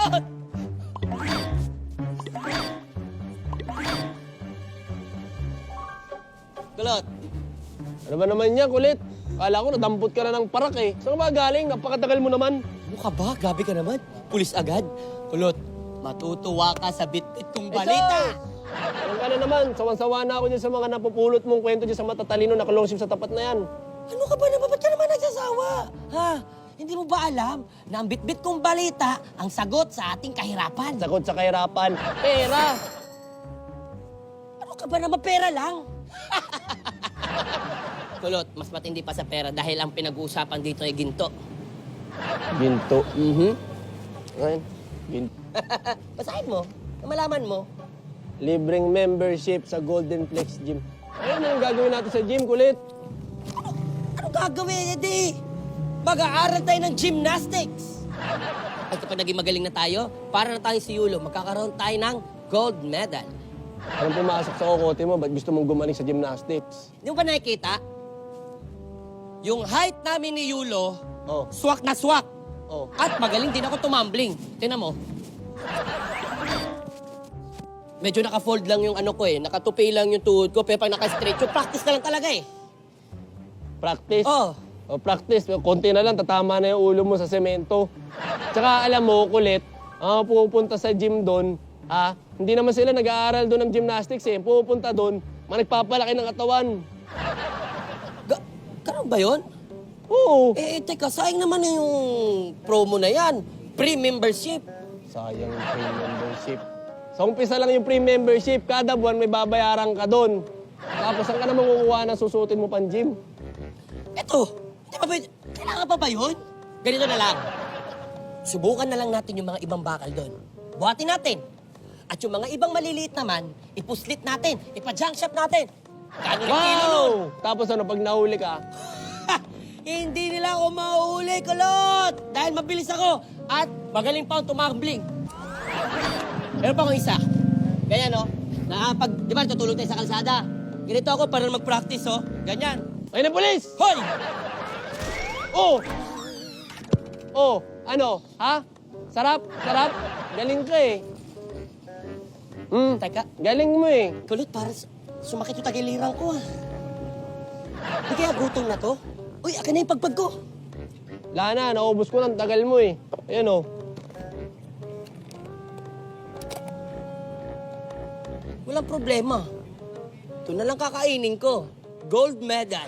kulot! Kulot, Ano ba naman yan, kulit? Kala ko nadampot ka na ng parak eh. Saan ka ba galing? Napakatagal mo naman. mukha ba? Gabi ka naman. Pulis agad. Kulot, matutuwa ka sa bit-bit kong balita. Ano ka na naman? Sawan-sawa na ako dyan sa mga napupulot mong kwento dyan sa matatalino na kalongsim sa tapat na yan. Ano ka ba naman? Ba't ka naman nagsasawa? Ha? Hindi mo ba alam na ang bit-bit kong balita ang sagot sa ating kahirapan? Sagot sa kahirapan. Pera! Ano ka ba naman? Pera lang. Kulot, mas matindi pa sa pera dahil ang pinag-uusapan dito ay ginto. Ginto. Ayun. Ginto. Basahin mo. Na malaman mo. Libreng membership sa Golden Flex Gym. Ayun ang gagawin natin sa gym, kulit. Ano gagawin? Hindi. Mag-aaral tayo ng gymnastics. At kapag naging magaling na tayo, para na tayo si Yulo, magkakaroon tayo ng gold medal. Anong pumasok sa kokote mo? Ba't gusto mong gumaling sa gymnastics? Hindi mo ba nakikita? Yung height namin ni Yulo, Oh. swak na swak. Oh. At magaling din ako tumambling. Tingnan mo. Medyo naka-fold lang yung ano ko eh. Nakatupi lang yung tuhod ko. Pero pag naka-straight yung practice na lang talaga eh. Practice? Oh. O practice. Konti na lang, tatama na yung ulo mo sa semento. Tsaka alam mo, kulit, ang pupunta sa gym doon, hindi naman sila nag-aaral doon ng gymnastics eh. Pupunta doon, nagpapalaki ng katawan. Ganun ba yun? Oo. Teka, sayang naman yung promo na yan. Pre-membership. Sayang yung free membership. Sa umpisa lang yung free membership, kada buwan may babayaran ka doon. Tapos saan ka naman kukuha ng susutin mo pang gym? Eto, hindi pa pwede. Kailangan pa ba yun? Ganito na lang. Subukan na lang natin yung mga ibang bakal doon. Buhatin natin. At yung mga ibang maliliit naman, ipuslit natin, ipa-junk shop natin. Kano ng kilo nun? Wow! Tapos ano, pag nahuli ka, Ha! Hindi nila ako mahuli, kulot! Dahil mabilis ako at magaling pa akong tumambling. Meron pa akong isa. Ganyan, no? Di ba, tutulog tayo sa kalsada. Ganito ako para mag-practice, oh. Ganyan. ayun na polis! Hoy! Oh! Oh, ano? Ha? Sarap? Sarap? Galing ka eh. Teka, Galing mo eh. kulot, para sumakit yung tagiliran ko, ah. Di kaya gutom na to? Uy, akin na yung pagpag ko. Wala na, naubos ko ng tagal mo eh. Ayan oh. Walang problema. Ito na lang kakainin ko. Gold medal.